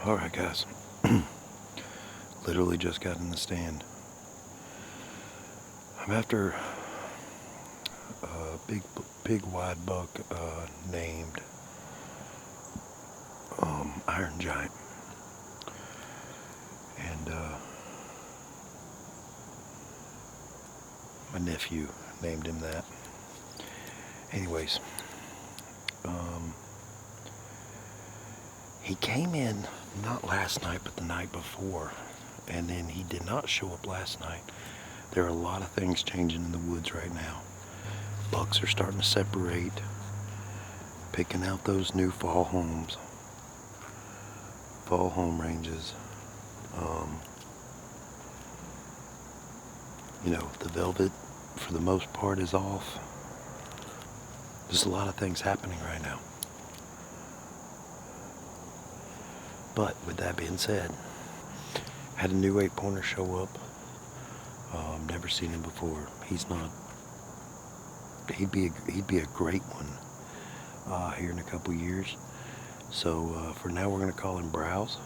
Alright guys, literally just got in the stand. I'm after a big wide buck named Iron Giant. And my nephew named him that. Anyways, he came in not last night but the night before, and then he did not show up last night. There are a lot of things changing in the woods right now. Bucks are starting to separate, picking out those new fall home ranges. You know, the velvet for the most part is off. There's a lot of things happening right now. But with that being said, had a new 8-pointer show up. Never seen him before. He'd be a great one here in a couple years. So for now we're gonna call him Browse,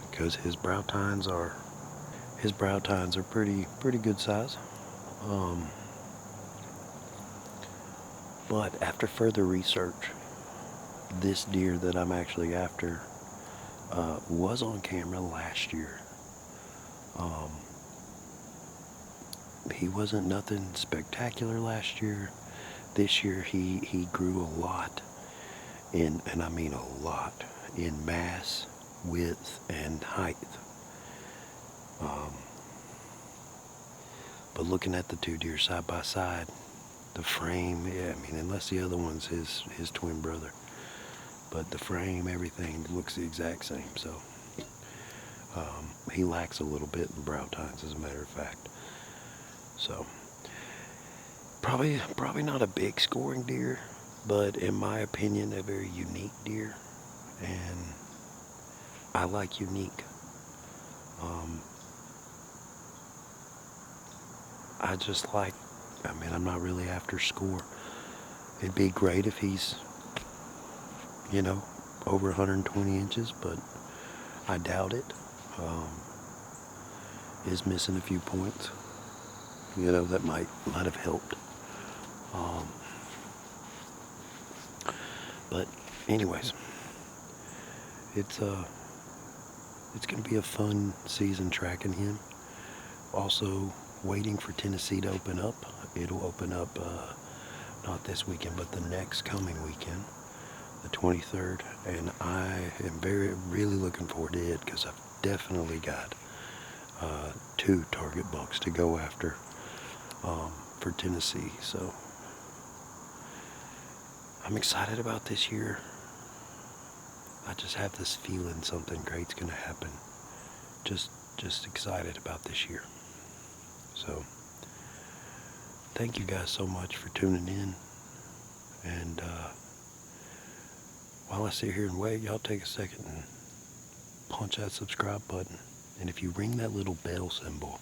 because his brow tines are pretty good size. But after further research, this deer that I'm actually after was on camera last year. He wasn't nothing spectacular last year. This year he grew a lot and I mean a lot, in mass, width, and height. But looking at the two deer side by side, the frame, yeah, I mean, unless the other one's his twin brother, but the frame, everything looks the exact same. So he lacks a little bit in brow tines, as a matter of fact. So probably not a big scoring deer, but in my opinion a very unique deer, and I like unique. I'm not really after score. It'd be great if he's, you know, over 120 inches, but I doubt it. Is missing a few points. You know, that might have helped. But anyways, it's gonna be a fun season tracking him. Also waiting for Tennessee to open up. It'll open up not this weekend, but the next coming weekend, the 23rd, and I am really looking forward to it, because I've definitely got 2 target bucks to go after for Tennessee. So I'm excited about this year. I just have this feeling something great's gonna happen. Just excited about this year. So thank you guys so much for tuning in, and while I sit here and wait, y'all take a second and punch that subscribe button, and if you ring that little bell symbol,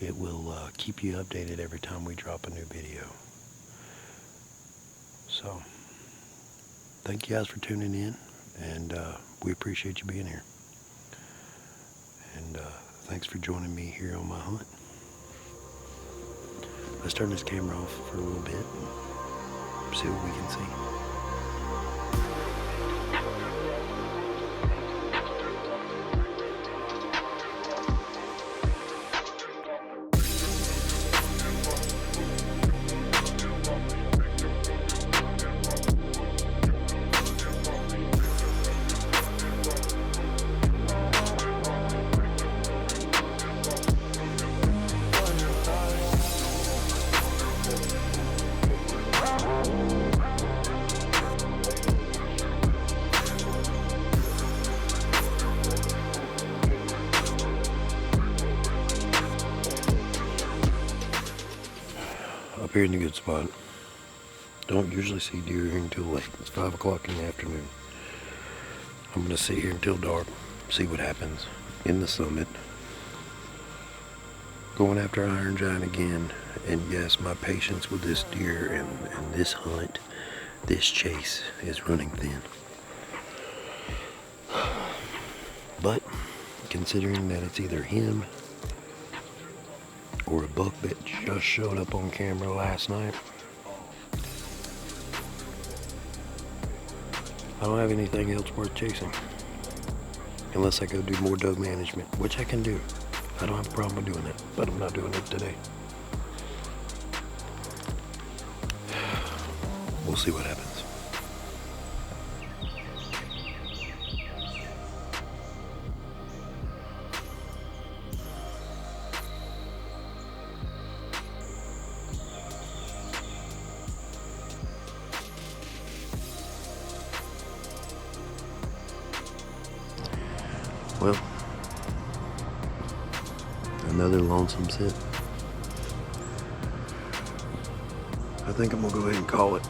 it will keep you updated every time we drop a new video. So thank you guys for tuning in, and we appreciate you being here, and thanks for joining me here on my hunt. Let's turn this camera off for a little bit and see what we can see. Up here in the good spot. Don't usually see deer here until late. It's 5 o'clock in the afternoon. I'm gonna sit here until dark, see what happens in the summit. Going after Iron Giant again, and yes, my patience with this deer and this hunt, this chase, is running thin. considering that it's either him or a buck that just showed up on camera last night. I don't have anything else worth chasing. Unless I go do more doe management, which I can do. I don't have a problem with doing that, but I'm not doing it today. We'll see what happens. Well, another lonesome sit. I think I'm gonna go ahead and call it.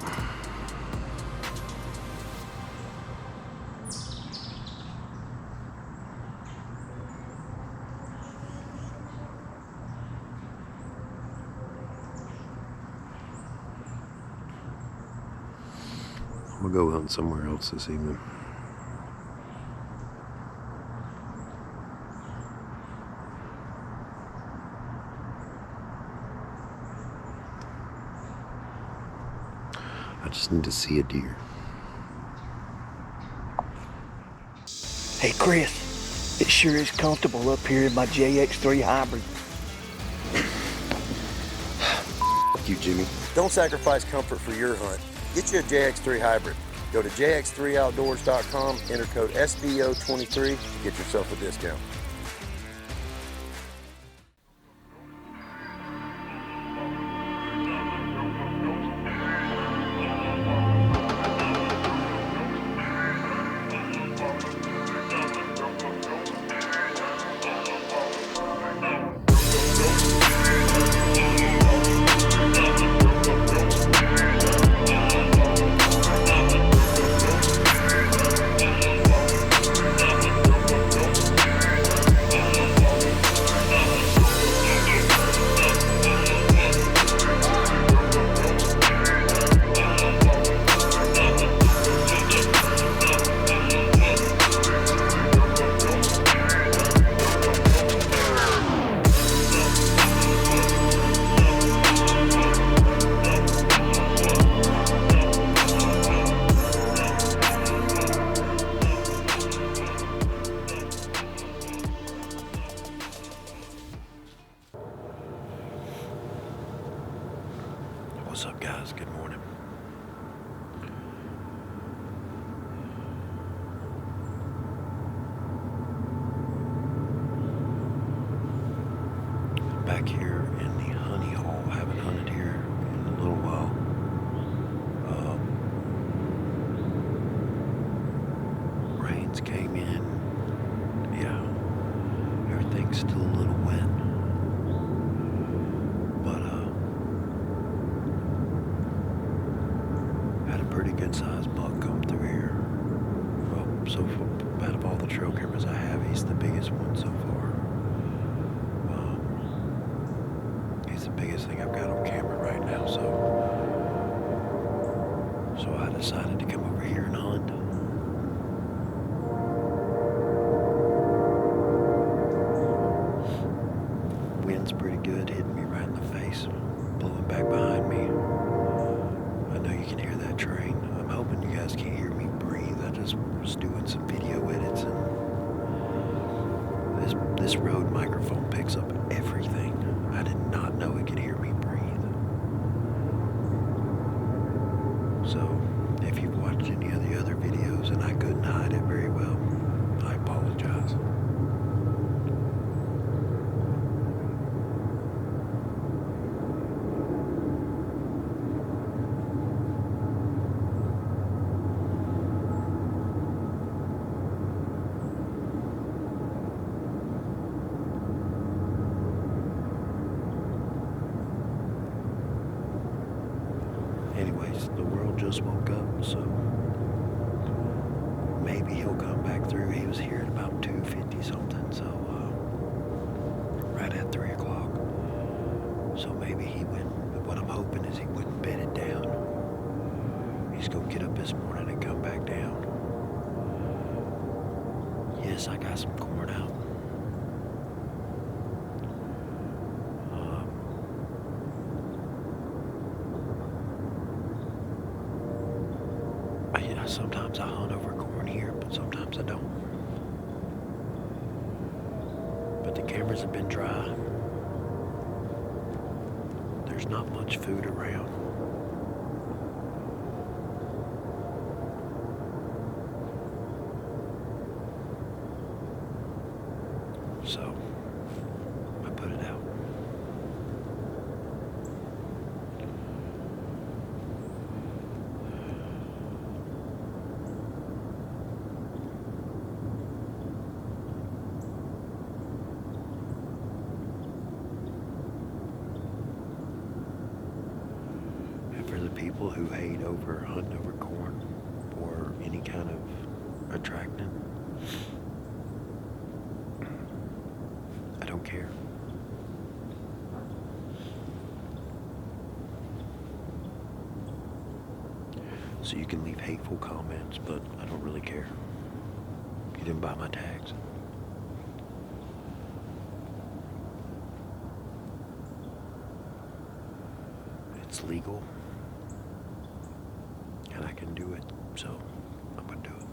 I'm gonna go hunt somewhere else this evening. I just need to see a deer. Hey Chris, it sure is comfortable up here in my JX3 Hybrid. Fuck you, Jimmy. Don't sacrifice comfort for your hunt. Get you a JX3 Hybrid. Go to jx3outdoors.com, enter code SBO23 to get yourself a discount. What's up, guys? Good morning. Back here in the honey hole. I haven't hunted here in a little while. Rains came in. Yeah, everything's still a little wet. But had a pretty good sized buck come through here. Well, so far, out of all the trail cameras I have, he's the biggest one so far. He's the biggest thing I've got on camera right now, so I decided to come over here and hunt. Wind's pretty good, hitting me right in the face, blowing back behind me. I know you can hear that train. I'm hoping you guys can hear me breathe. I just was doing some video edits, and this Rode microphone picks up everything. I did not know it could hear me breathe. So, if you've watched any of the other videos and I couldn't hide it very well, I apologize. Anyways, the world just woke up, so maybe he'll come back through. He was here at about 2:50 something, so right at 3 o'clock. So maybe he went, what I'm hoping is he wouldn't bed it down. He's gonna get up this morning and come back down. Yes, I got some corn out. sometimes I don't. But the cameras have been dry. There's not much food around. So, I put it out. And for the people who hate over hunting over corn or any kind of attractant, I don't care. So you can leave hateful comments, but I don't really care. You didn't buy my tags. It's legal. And I can do it, so I'm gonna do it.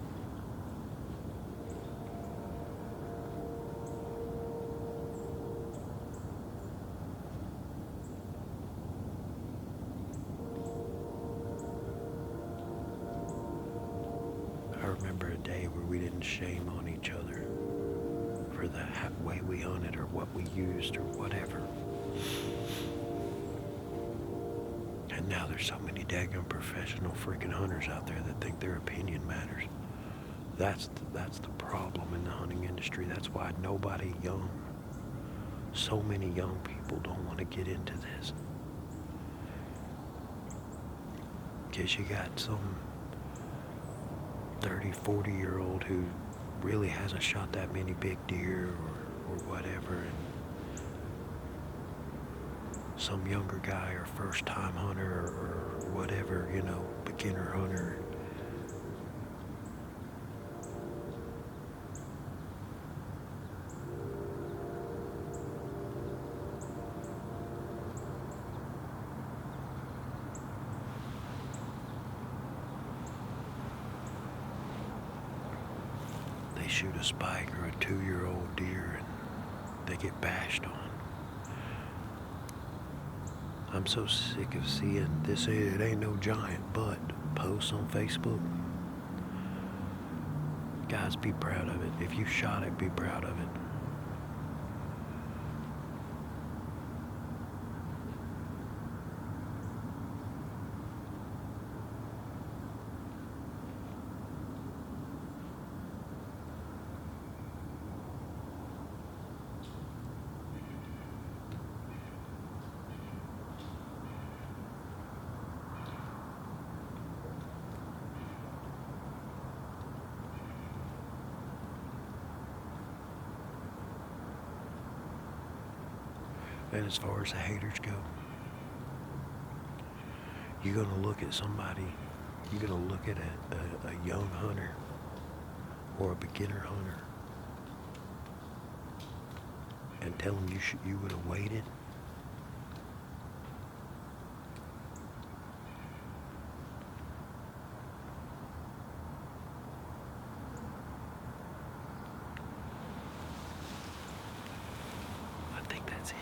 I remember a day where we didn't shame on each other for the way we hunted or what we used or whatever. And now there's so many daggone professional freaking hunters out there that think their opinion matters. That's the problem in the hunting industry. That's why nobody young, so many young people don't want to get into this. Because you got some 30, 40-year-old who really hasn't shot that many big deer or whatever, and some younger guy or first-time hunter or whatever, beginner hunter. They shoot a spike or a 2-year-old deer and they get bashed on. I'm so sick of seeing this. It ain't no giant butt posts on Facebook. Guys, be proud of it. If you shot it, be proud of it. And as far as the haters go, you're going to look at somebody, you're going to look at a young hunter or a beginner hunter and tell them you would have waited. I think that's him.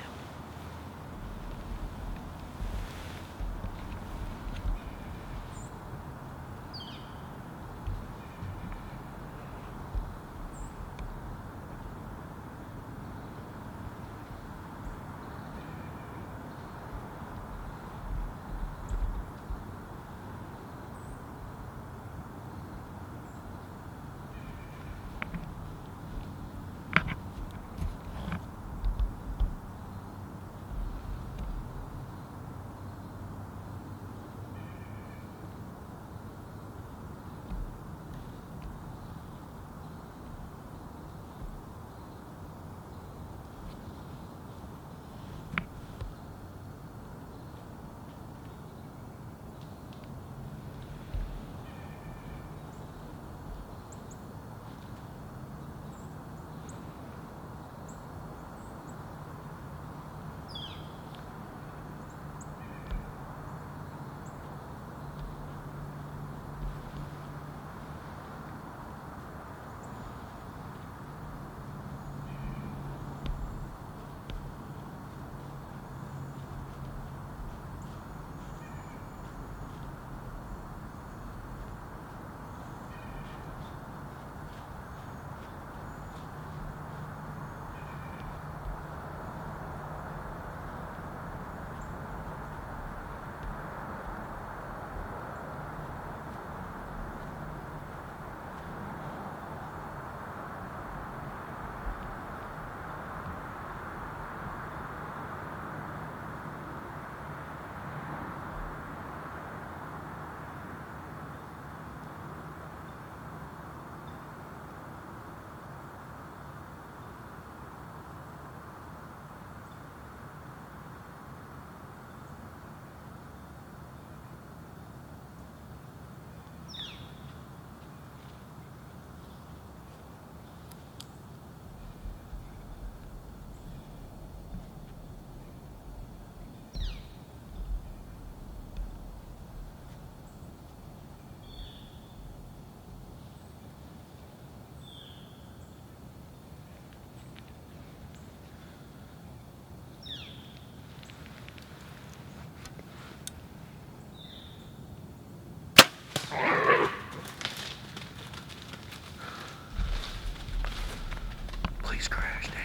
Please crash down.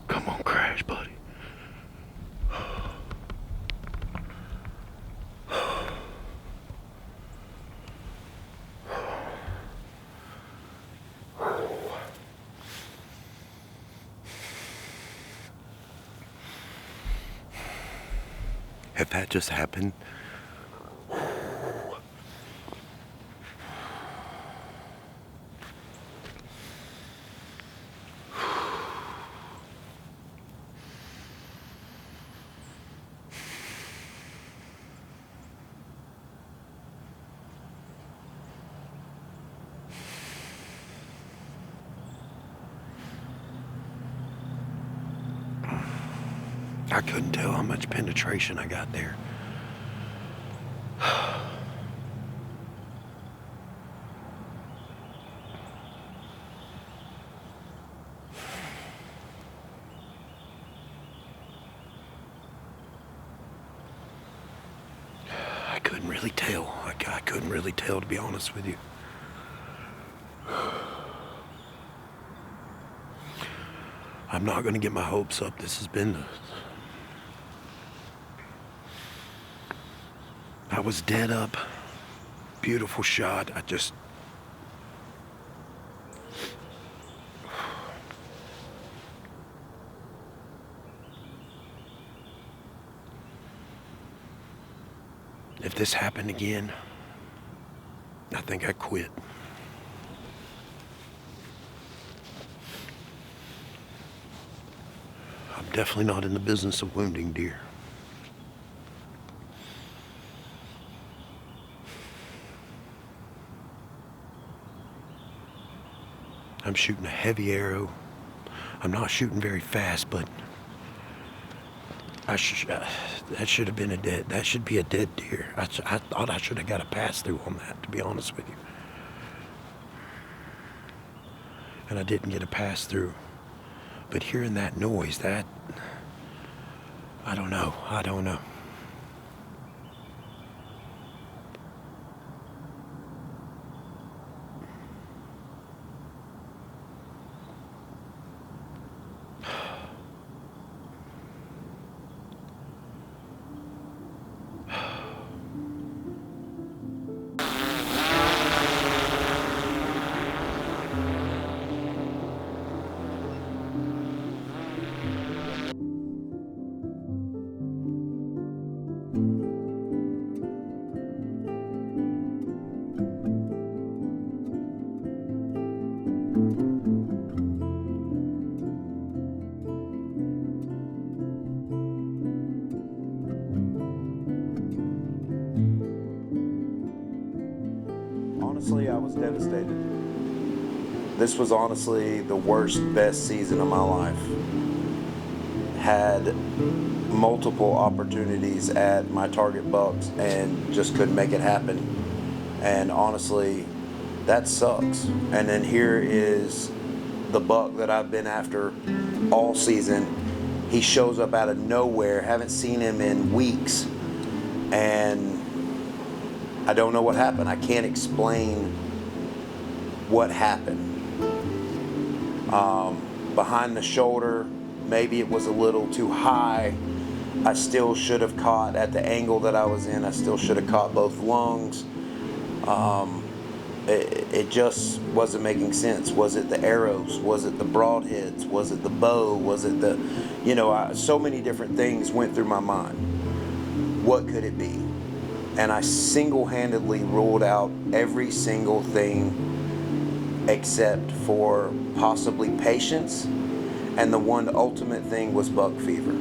Come on, crash, buddy. If that just happened, I couldn't tell how much penetration I got there. I couldn't really tell. I couldn't really tell, to be honest with you. I'm not going to get my hopes up. This has been I was dead up. Beautiful shot. If this happened again, I think I'd quit. I'm definitely not in the business of wounding deer. I'm shooting a heavy arrow. I'm not shooting very fast, but that should have been that should be a dead deer. I thought I should have got a pass through on that, to be honest with you. And I didn't get a pass through. But hearing that noise, I don't know. Honestly, I was devastated. This was honestly the worst, best season of my life. Had multiple opportunities at my target bucks and just couldn't make it happen. And honestly, that sucks. And then here is the buck that I've been after all season. He shows up out of nowhere, haven't seen him in weeks, and I don't know what happened. I can't explain what happened. Behind the shoulder, maybe it was a little too high. I still should have caught at the angle that I was in. I still should have caught both lungs. It just wasn't making sense. Was it the arrows? Was it the broadheads? Was it the bow? Was it the, so many different things went through my mind. What could it be? And I single-handedly ruled out every single thing except for possibly patience, and the one ultimate thing was buck fever.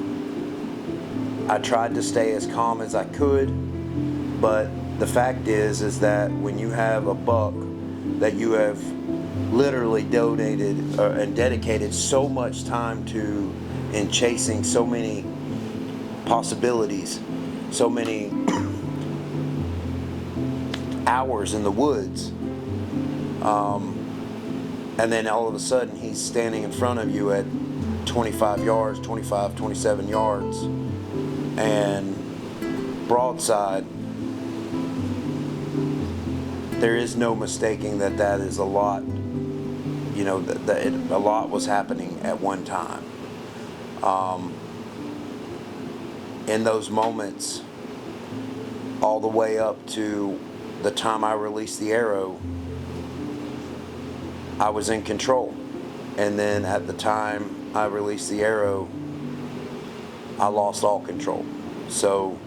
I tried to stay as calm as I could, but the fact is that when you have a buck that you have literally donated and dedicated so much time to in chasing so many possibilities, so many hours in the woods, and then all of a sudden he's standing in front of you at 25 yards, 25, 27 yards, and broadside, there is no mistaking that that is a lot. You know, a lot was happening at one time. In those moments, all the way up to the time I released the arrow, I was in control. And then at the time I released the arrow, I lost all control. So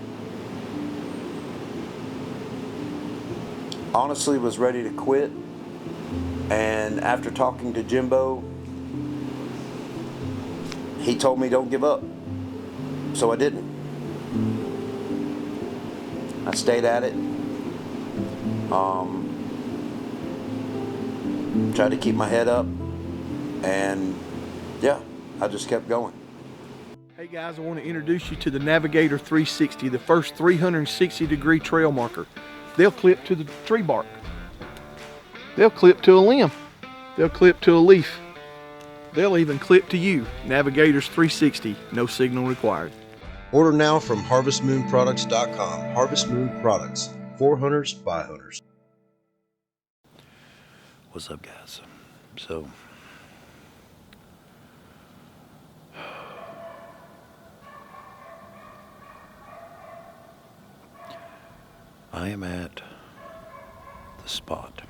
honestly was ready to quit. And after talking to Jimbo, he told me don't give up. So I didn't. I stayed at it. Tried to keep my head up. And yeah, I just kept going. Hey guys, I want to introduce you to the Navigator 360, the first 360-degree trail marker. They'll clip to the tree bark. They'll clip to a limb. They'll clip to a leaf. They'll even clip to you. Navigators 360, no signal required. Order now from harvestmoonproducts.com. Harvest Moon Products, for hunters by hunters. What's up, guys? So, I am at the spot.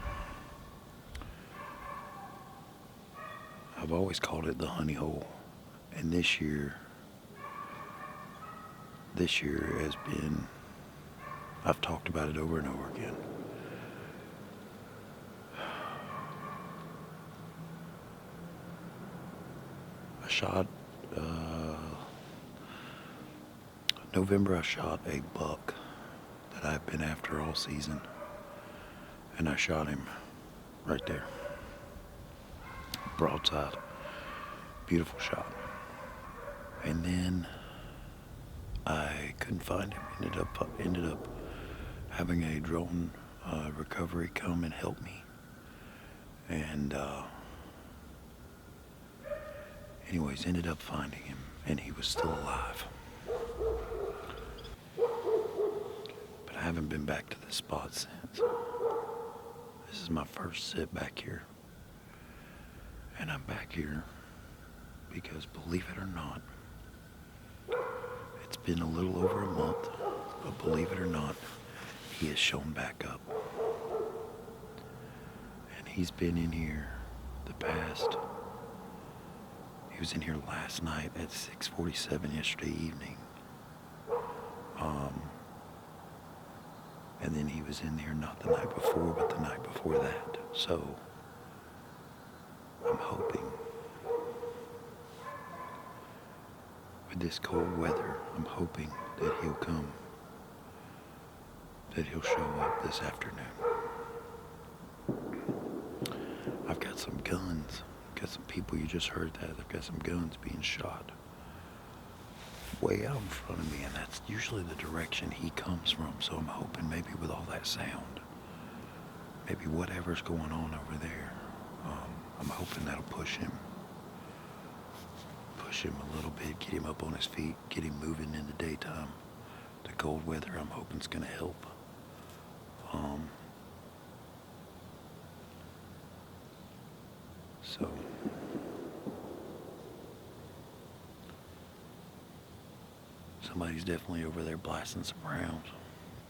I've always called it the honey hole, and this year has been, I've talked about it over and over again. I shot, November I shot a buck that I've been after all season, and I shot him right there, broadside, beautiful shot. And then I couldn't find him. Ended up having a drone recovery come and help me. And anyways, ended up finding him, and he was still alive. But I haven't been back to this spot since. This is my first sit back here. And I'm back here because, believe it or not, it's been a little over a month, but believe it or not, he has shown back up. And he's been in here he was in here last night at 6:47 yesterday evening. And then he was in there not the night before, but the night before that. So I'm hoping, with this cold weather, I'm hoping that he'll show up this afternoon. I've got some guns, got some people, you just heard that, I've got some guns being shot way out in front of me, and that's usually the direction he comes from. So I'm hoping maybe with all that sound, maybe whatever's going on over there, I'm hoping that'll push him a little bit, get him up on his feet, get him moving in the daytime. The cold weather, I'm hoping, is going to help. So somebody's definitely over there blasting some rounds,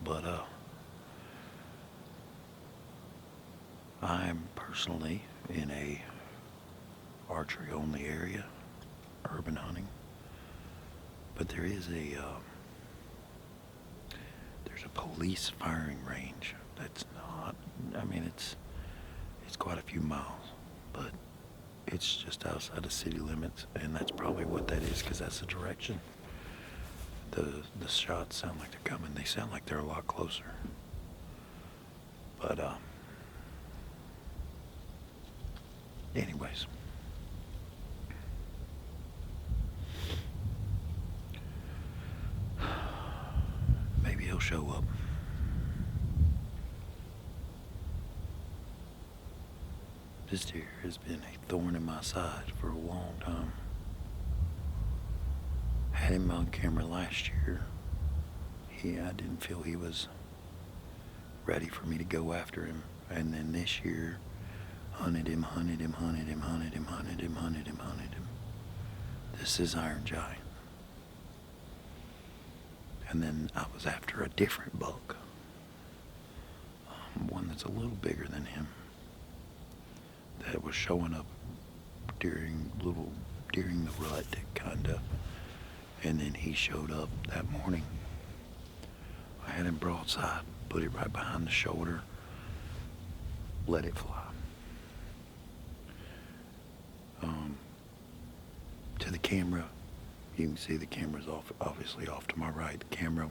but I'm personally in a archery only area, urban hunting, but there's a police firing range that's not, I mean, it's quite a few miles, but it's just outside the city limits, and that's probably what that is, because that's the direction the shots sound like they're coming. They sound like they're a lot closer, but anyways, maybe he'll show up. This deer has been a thorn in my side for a long time. Had him on camera last year. I didn't feel he was ready for me to go after him And then this year, hunted him. This is Iron Giant. And then I was after a different buck. One that's a little bigger than him. That was showing up during the rut, kinda. And then he showed up that morning. I had him broadside, put it right behind the shoulder, let it fly. To the camera, you can see the camera's obviously off to my right. The camera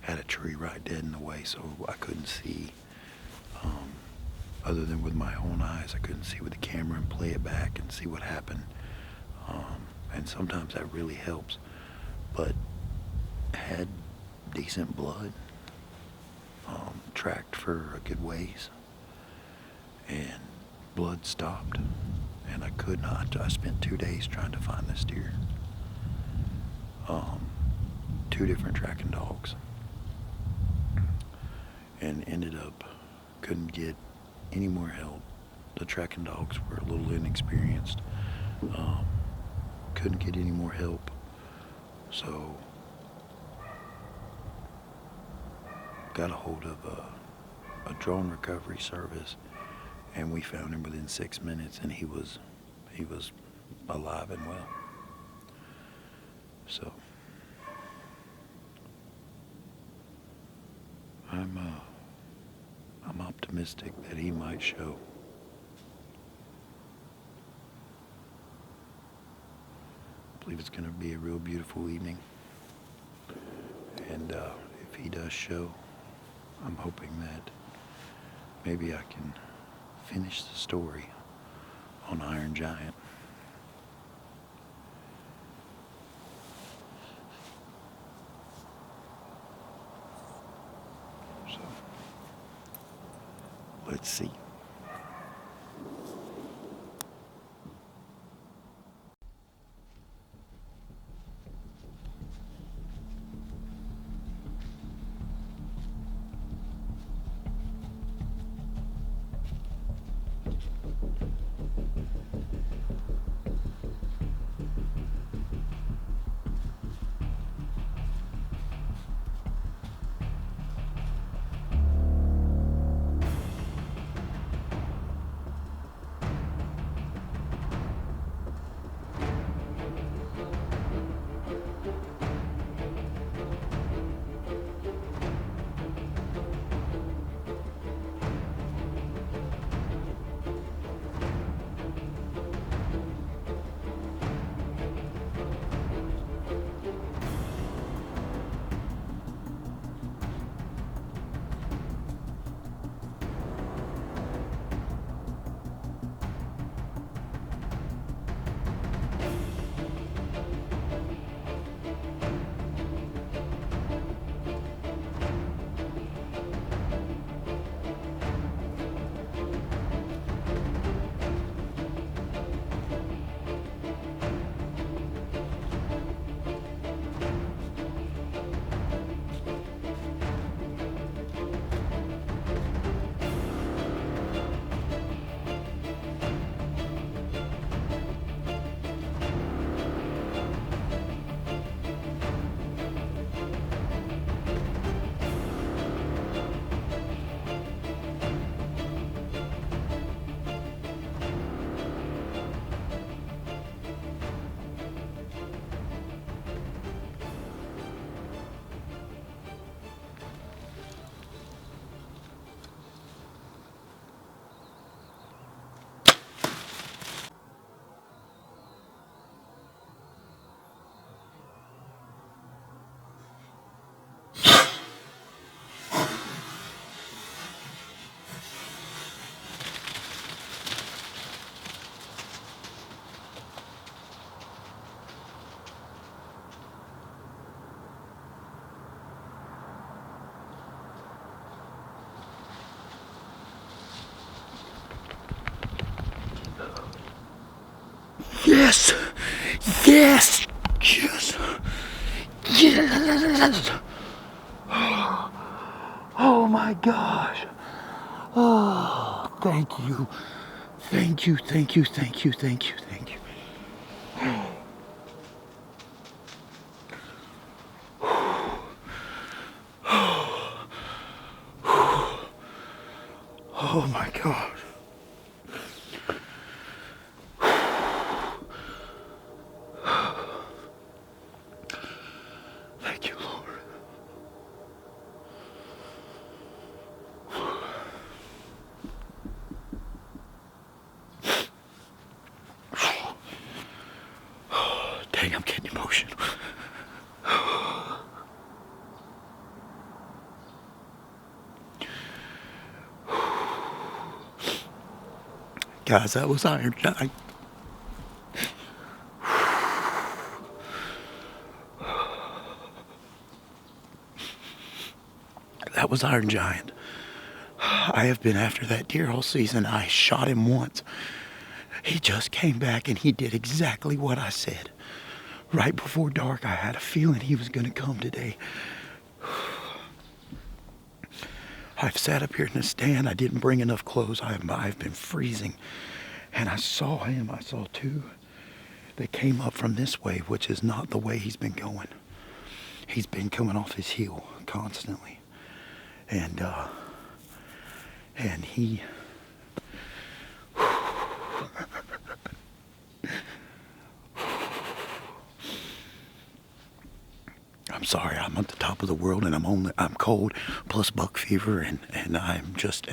had a tree right dead in the way, so I couldn't see. Other than with my own eyes, I couldn't see with the camera and play it back and see what happened. And sometimes that really helps. But had decent blood, tracked for a good ways, and blood stopped, and I could not. I spent 2 days trying to find this deer. 2 different tracking dogs, and ended up couldn't get any more help. The tracking dogs were a little inexperienced. Couldn't get any more help, so got a hold of a drone recovery service, and we found him within 6 minutes, and he was alive and well. So I'm optimistic that he might show. I believe it's going to be a real beautiful evening, and if he does show, I'm hoping that maybe I can finish the story on Iron Giant. So, let's see. Yes! Yes! Yes! Yes! Oh my gosh! Oh, thank you. Thank you, thank you, thank you, thank you, thank you. Oh my God. Thank you, Lord. Dang, I'm getting emotional. Guys, that was Iron Giant. That was Iron Giant. I have been after that deer all season. I shot him once. He just came back and he did exactly what I said. Right before dark, I had a feeling he was going to come today. I've sat up here in the stand. I didn't bring enough clothes. I've been freezing. And I saw him. I saw two. They came up from this way, which is not the way he's been going. He's been coming off his heel constantly. And he... I'm sorry, I'm at the top of the world and I'm cold, plus buck fever, and I'm just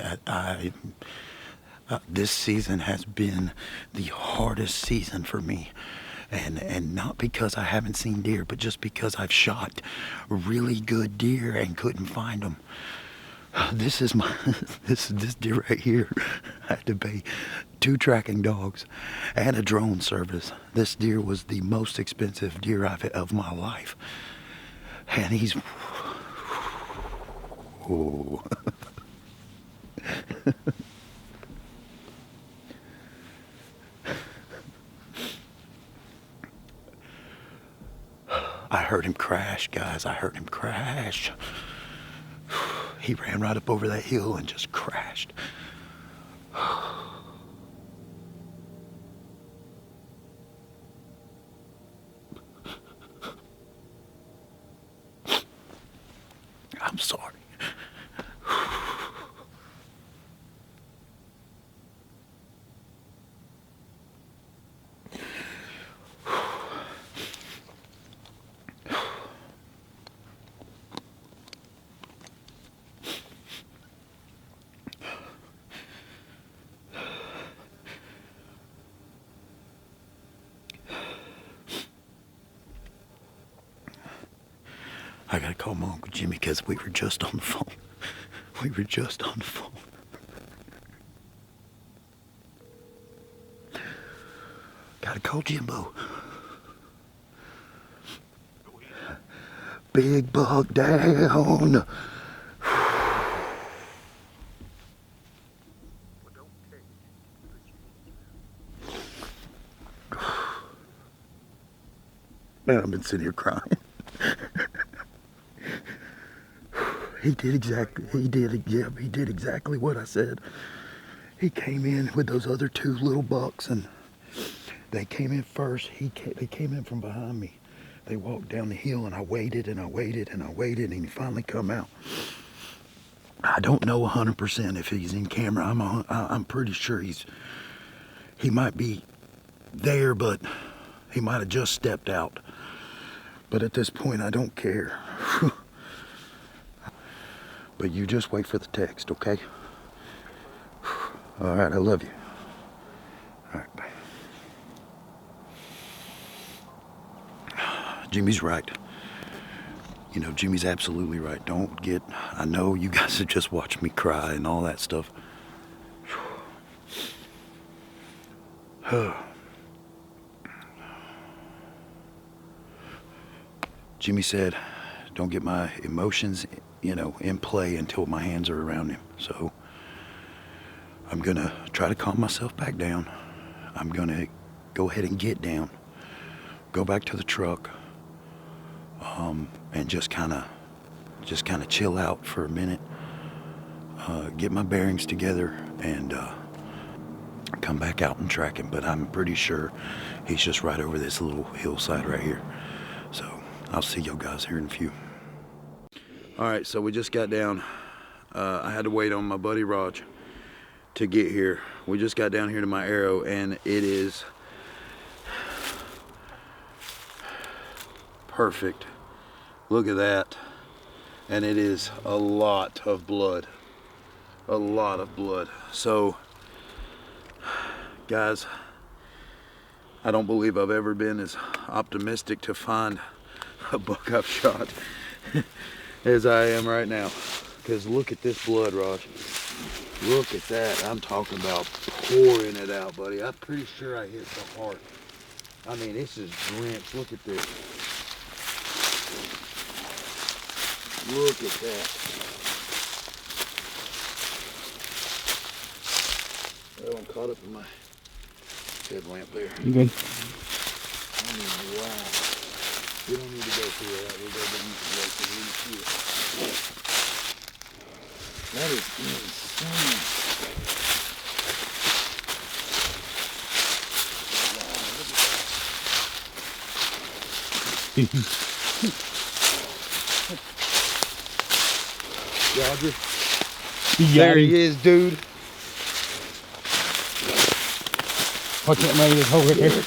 this season has been the hardest season for me. And not because I haven't seen deer, but just because I've shot really good deer and couldn't find them. This is this deer right here. I had to pay 2 tracking dogs and a drone service. This deer was the most expensive deer of my life. And he's... Oh. I heard him crash, guys. I heard him crash. He ran right up over that hill and just crashed. I'm sorry. I gotta call my Uncle Jimmy because we were just on the phone. We were just on the phone. Gotta call Jimbo. Big buck down. Man, I've been sitting here crying. He did exactly what I said. He came in with those other 2 little bucks, and they came in first. They came in from behind me. They walked down the hill, and I waited, and I waited, and I waited, and he finally come out. I don't know 100% if he's in camera. I'm pretty sure he might be there, but he might have just stepped out. But at this point, I don't care. But you just wait for the text, okay? All right, I love you. All right, bye. Jimmy's right. You know, Jimmy's absolutely right. Don't get... I know you guys have just watched me cry and all that stuff. Jimmy said, don't get my emotions, you know, in play until my hands are around him. So I'm gonna try to calm myself back down. I'm gonna go ahead and get down, go back to the truck, and just kind of chill out for a minute. get my bearings together and come back out and track him. But I'm pretty sure he's just right over this little hillside right here. So I'll see you guys here in a few. All right, so we just got down. I had to wait on my buddy Raj to get here. We just got down here to my arrow, and it is perfect. Look at that. And it is a lot of blood. A lot of blood. So, guys, I don't believe I've ever been as optimistic to find a buck I've shot as I am right now. Because look at this blood, Raj. Look at that. I'm talking about pouring it out, buddy. I'm pretty sure I hit the heart. I mean, this is drenched. Look at this. Look at that. Oh, I'm caught up in my headlamp there. You good? I mean, wow. We don't need to go through that. We'll go down this way so we can see it. That is insane. Wow, look at that. Roger. There he is, dude. Watch that, maybe this hole right there.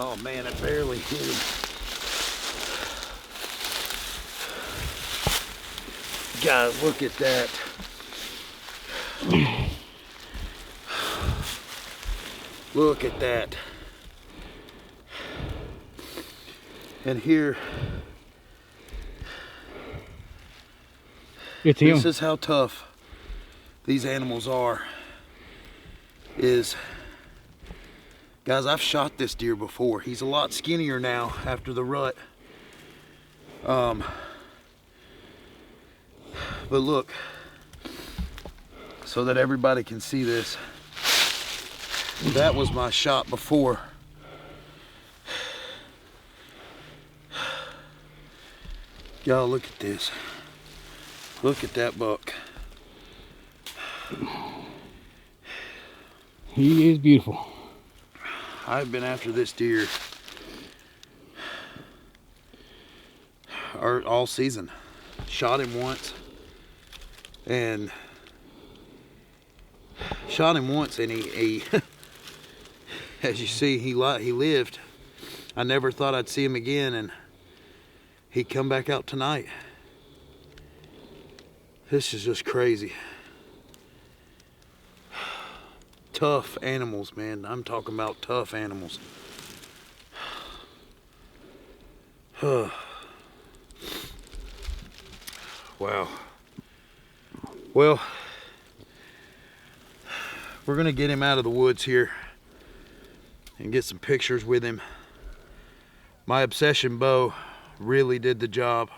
Oh man, I barely hit him. Guys, look at that. Look at that. And here, It's him. this is how tough these animals are. Guys, I've shot this deer before. He's a lot skinnier now after the rut. But look, so that everybody can see this, that was my shot before. Y'all look at this. Look at that buck. He is beautiful. I've been after this deer all season. Shot him once, and he as you see, he lived. I never thought I'd see him again, and he come back out tonight. This is just crazy. Tough animals, man. I'm talking about tough animals. Wow. Well, we're gonna get him out of the woods here and get some pictures with him. My obsession bow really did the job,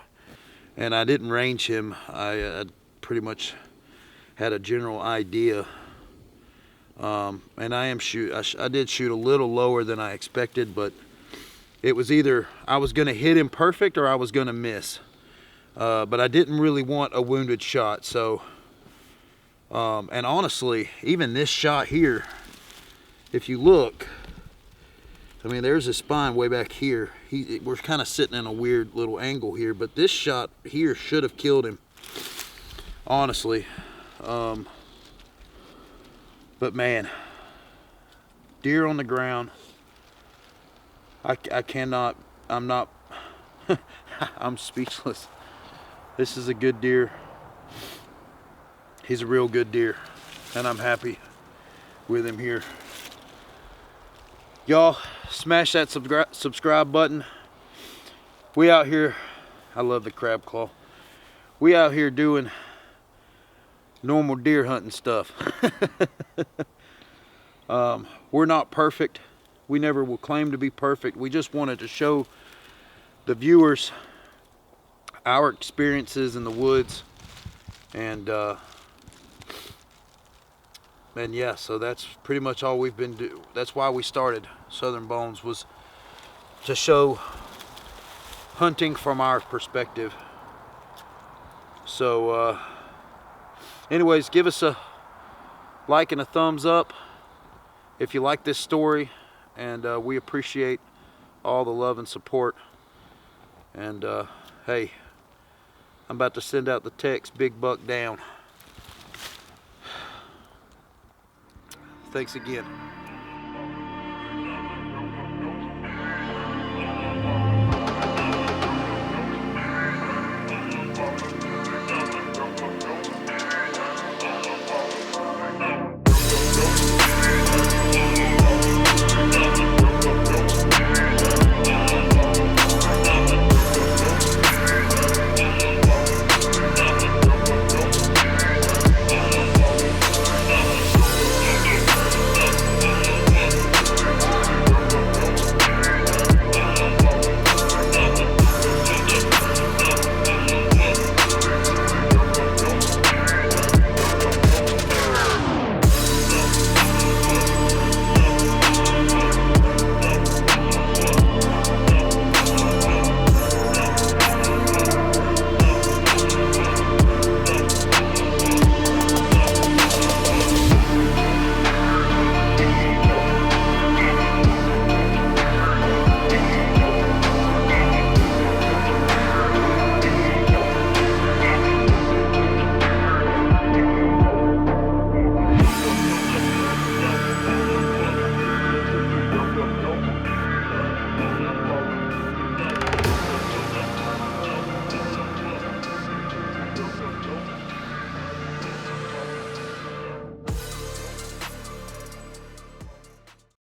and I didn't range him. I pretty much had a general idea. And I did shoot a little lower than I expected, but it was either I was gonna hit him perfect or I was gonna miss. But I didn't really want a wounded shot, so and honestly, even this shot here, if you look, I mean, there's his spine way back here. We're kind of sitting in a weird little angle here, but this shot here should have killed him, honestly. But man, deer on the ground, I cannot, I'm not, I'm speechless. This is a good deer. He's a real good deer, and I'm happy with him here. Y'all, smash that subscribe button. We out here, I love the crab claw. We out here doing normal deer hunting stuff. We're not perfect. We never will claim to be perfect. We just wanted to show the viewers our experiences in the woods, and yeah, so that's pretty much all we've been doing. That's why we started Southern Bones, was to show hunting from our perspective. So anyways, give us a like and a thumbs up if you like this story, and we appreciate all the love and support. And hey, I'm about to send out the text, big buck down. Thanks again.